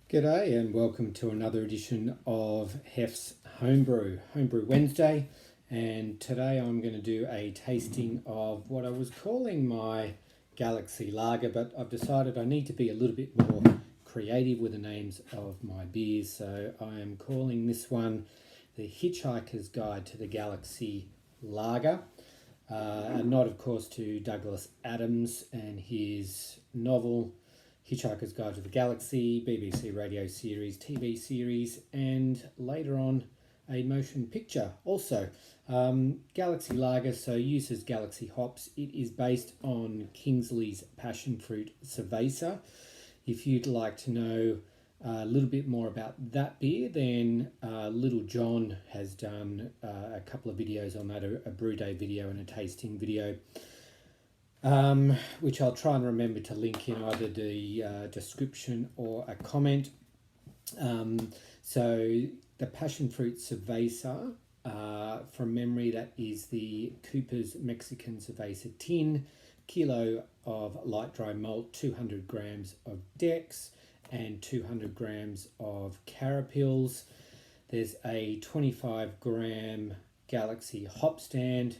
G'day and welcome to another edition of Hef's Homebrew Wednesday, and today I'm going to do a tasting of what I was calling my Galaxy Lager, but I've decided I need to be a little bit more creative with the names of my beers, so I am calling this one the Hitchhiker's Guide to the Galaxy Lager, a nod of course to Douglas Adams and his novel Hitchhiker's Guide to the Galaxy, BBC radio series, TV series, and later on a motion picture also. Galaxy Lager, so uses Galaxy hops. It is based on Kingsley's Passion Fruit Cerveza. If you'd like to know a little bit more about that beer, then Little John has done a couple of videos on that, a brew day video and a tasting video. Which I'll try and remember to link in either the description or a comment. So the Passion Fruit Cerveza, from memory, that is the Cooper's Mexican Cerveza tin, kilo of light dry malt, 200 grams of dex, and 200 grams of Carapils. There's a 25 gram Galaxy hop stand,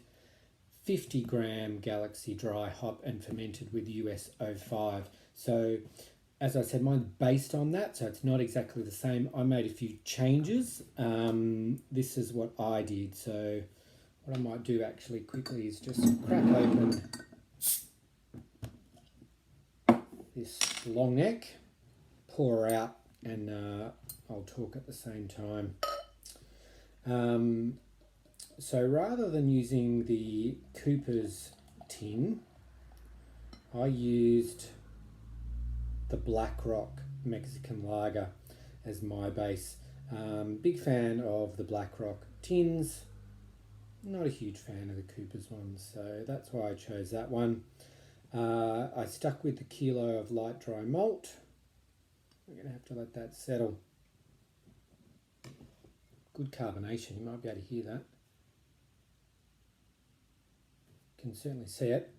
50 gram Galaxy dry hop and fermented with US 05. So as I said, mine's based on that, so it's not exactly the same. I made a few changes. This is what I did. So what I might do actually quickly is just crack open this long neck, pour her out, and I'll talk at the same time. So rather than using the Cooper's tin, I used the Black Rock Mexican Lager as my base. Big fan of the Black Rock tins, not a huge fan of the Cooper's ones, so that's why I chose that one. I stuck with the kilo of light dry malt. I'm going to have to let that settle. Good carbonation, you might be able to hear that. Can certainly see it.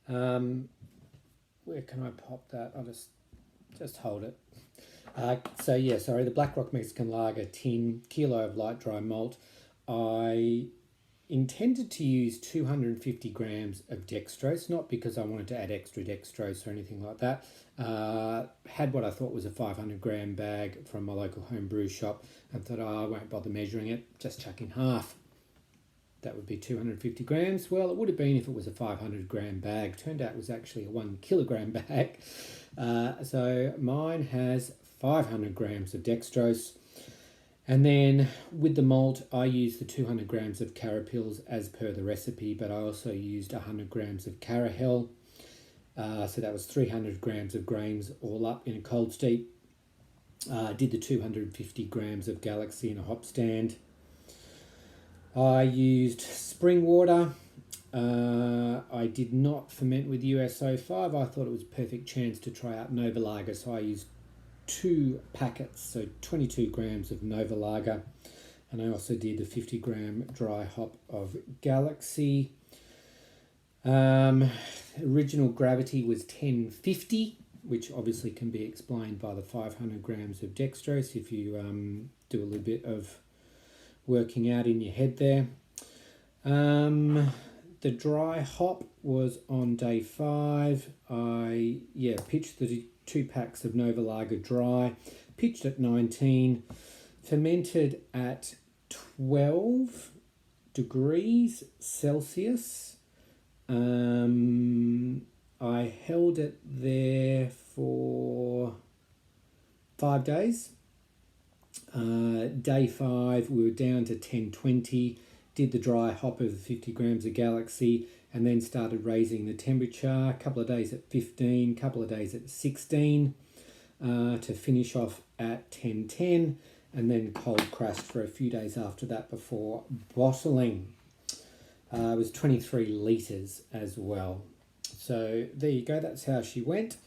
Where can I pop that? I'll just hold it. So yeah, sorry, the Black Rock Mexican Lager tin, kilo of light dry malt. I intended to use 250 grams of dextrose, not because I wanted to add extra dextrose or anything like that. Had what I thought was a 500 gram bag from my local homebrew shop and thought, I won't bother measuring it, just chuck in half. That would be 250 grams. Well, it would have been if it was a 500 gram bag. Turned out it was actually a 1 kilogram bag. So mine has 500 grams of dextrose. And then with the malt, I used the 200 grams of Carapils as per the recipe, but I also used 100 grams of Carahell. So that was 300 grams of grains all up in a cold steep. Did the 250 grams of Galaxy in a hop stand. I used spring water. I did not ferment with US 05. I thought it was a perfect chance to try out Novalager, so I used 2 packets, so 22 grams of Novalager, and I also did the 50 gram dry hop of Galaxy. Original gravity was 1050, which obviously can be explained by the 500 grams of dextrose if you do a little bit of working out in your head there. The dry hop was on day 5. I pitched the 2 packs of Novalager dry, pitched at 19, fermented at 12 degrees Celsius. I held it there for 5 days. Day 5 we were down to 1020, did the dry hop of the 50 grams of Galaxy, and then started raising the temperature. A couple of days at 15, couple of days at 16, to finish off at 1010, and then cold crashed for a few days after that before bottling. It was 23 litres as well. So there you go, that's how she went.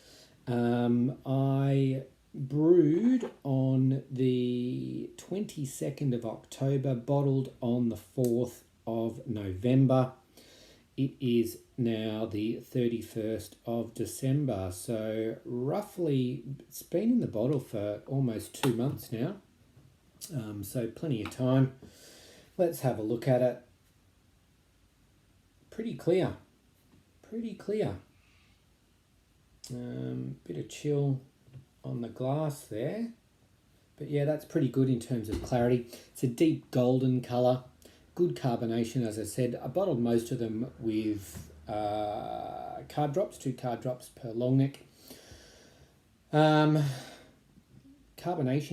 I brewed on the 22nd of October, bottled on the 4th of November. it is now the 31st of December, so roughly it's been in the bottle for almost 2 months now, so plenty of time. Let's have a look at it. Pretty clear, pretty clear. Bit of chill on the glass there, but yeah, that's pretty good in terms of clarity. It's a deep golden colour, good carbonation. As I said, I bottled most of them with card drops, 2 card drops per long neck. Carbonation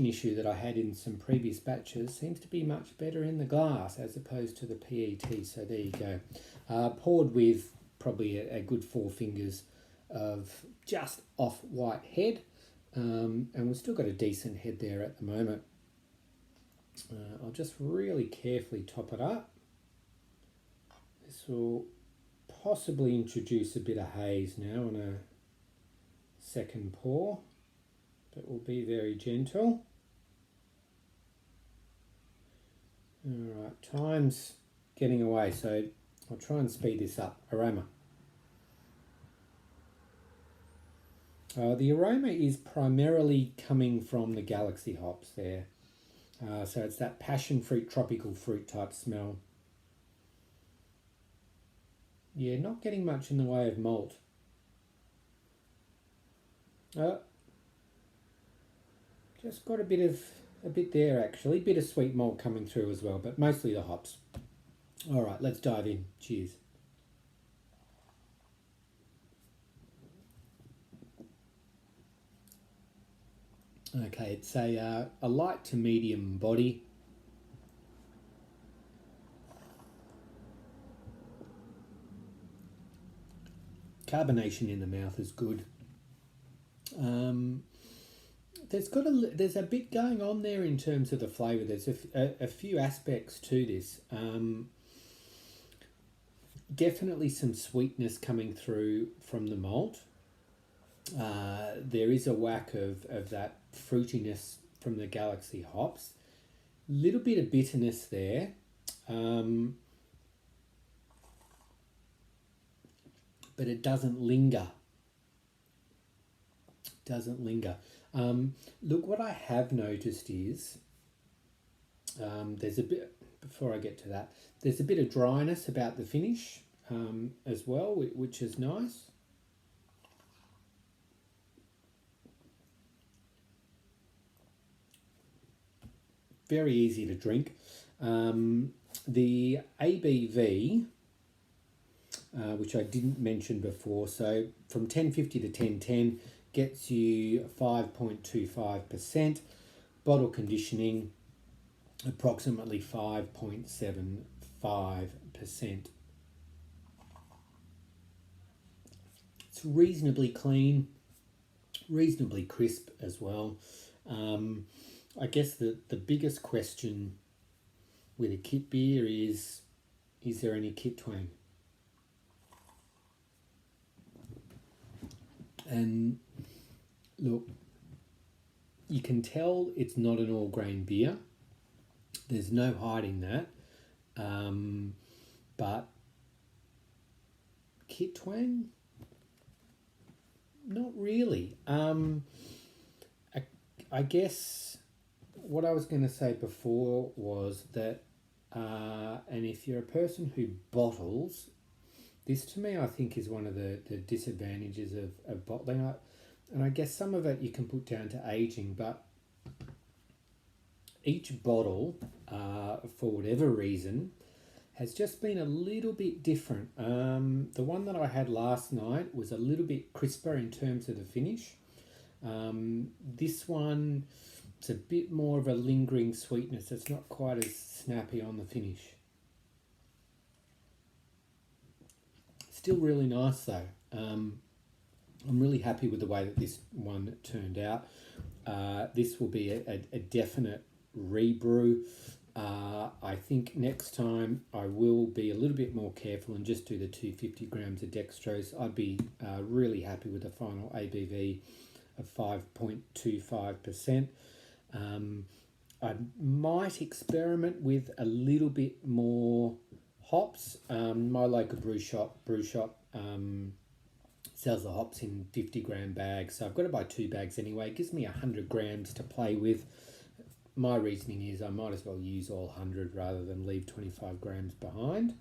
issue that I had in some previous batches seems to be much better in the glass as opposed to the PET, so there you go. Poured with probably a good 4 fingers of just off-white head, and we've still got a decent head there at the moment. I'll just really carefully top it up. This will possibly introduce a bit of haze now on a second pour, but we'll be very gentle. Alright, time's getting away, so I'll try and speed this up. Aroma. The aroma is primarily coming from the Galaxy hops there. So it's that passion fruit, tropical fruit type smell. Yeah, not getting much in the way of malt. Just got a bit there actually, bit of sweet malt coming through as well, but mostly the hops. All right, let's dive in. Cheers. Okay, it's a light to medium body. Carbonation in the mouth is good. There's a bit going on there in terms of the flavour. There's a few aspects to this. Definitely some sweetness coming through from the malt. There is a whack of that fruitiness from the Galaxy hops. Little bit of bitterness there. But it doesn't linger. Look, what I have noticed is there's a bit, before I get to that, there's a bit of dryness about the finish as well, which is nice. Very easy to drink. The ABV, which I didn't mention before, so from 1050 to 1010 gets you 5.25%. Bottle conditioning, approximately 5.75%. It's reasonably clean, reasonably crisp as well. I guess the biggest question with a kit beer is there any kit twang? And look, you can tell it's not an all grain beer. There's no hiding that. But kit twang? Not really. I guess what I was going to say before was that, and if you're a person who bottles, this to me I think is one of the disadvantages of bottling. And I guess some of it you can put down to aging, but each bottle, for whatever reason, has just been a little bit different. The one that I had last night was a little bit crisper in terms of the finish. This one, it's a bit more of a lingering sweetness. It's not quite as snappy on the finish. Still really nice though. I'm really happy with the way that this one turned out. This will be a definite rebrew. I think next time I will be a little bit more careful and just do the 250 grams of dextrose. I'd be really happy with the final ABV of 5.25%. I might experiment with a little bit more hops. My local brew shop sells the hops in 50-gram bags, so I've got to buy 2 bags anyway. It gives me 100 grams to play with. My reasoning is I might as well use all 100 rather than leave 25 grams behind.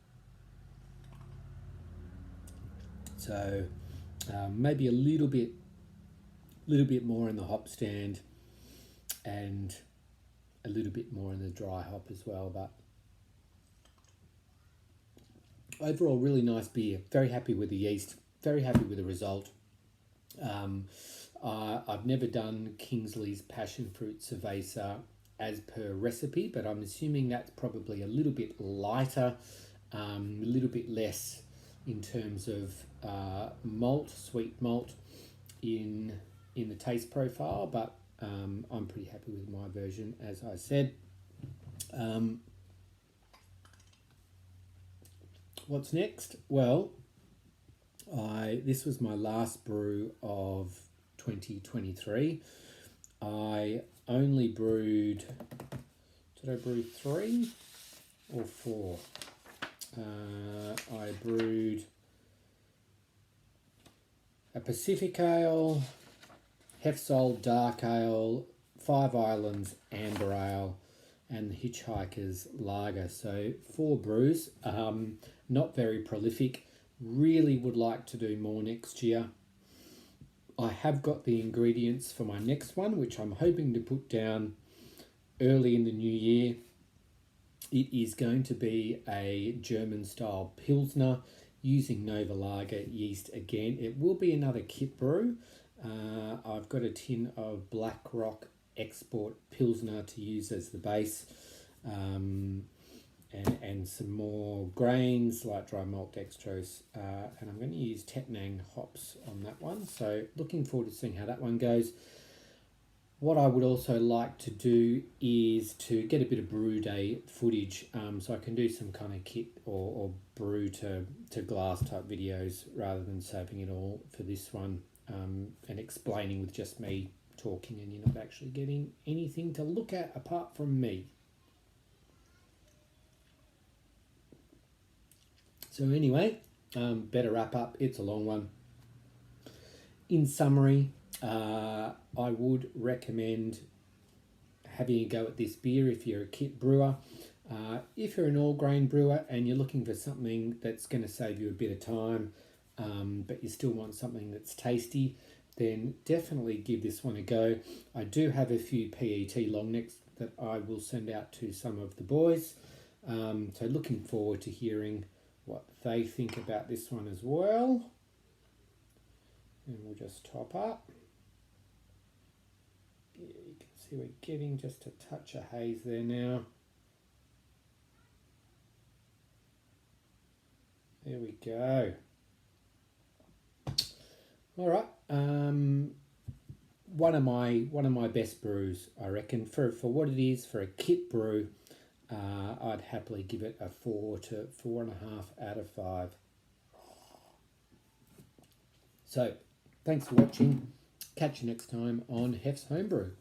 So maybe a little bit more in the hop stand and a little bit more in the dry hop as well, but overall really nice beer. Very happy with the yeast, very happy with the result. I've never done Kingsley's passion fruit cerveza as per recipe, but I'm assuming that's probably a little bit lighter, a little bit less in terms of malt, sweet malt in the taste profile, but I'm pretty happy with my version, as I said. What's next? Well, this was my last brew of 2023. I only brewed, did I brew 3 or 4? I brewed a Pacific Ale, Hefsol Dark Ale, Five Islands Amber Ale, and the Hitchhiker's Lager. So 4 brews, not very prolific. Really would like to do more next year. I have got the ingredients for my next one, which I'm hoping to put down early in the new year. It is going to be a German style Pilsner using Novalager yeast again. It will be another kit brew. I've got a tin of Black Rock Export Pilsner to use as the base, and some more grains like dry malt, dextrose, and I'm going to use Tettnang hops on that one. So looking forward to seeing how that one goes. What I would also like to do is to get a bit of brew day footage, so I can do some kind of kit or brew to glass type videos rather than saving it all for this one, and explaining with just me talking and you're not actually getting anything to look at apart from me. So anyway, better wrap up. It's a long one. In summary, I would recommend having a go at this beer if you're a kit brewer. If you're an all-grain brewer and you're looking for something that's going to save you a bit of time, but you still want something that's tasty, then definitely give this one a go. I do have a few PET long necks that I will send out to some of the boys. So looking forward to hearing what they think about this one as well. And we'll just top up. Yeah, you can see we're getting just a touch of haze there now. There we go. All right. One of my best brews, I reckon, for what it is for a kit brew. I'd happily give it a 4 to 4.5 out of 5. So, thanks for watching. Catch you next time on Hef's Homebrew.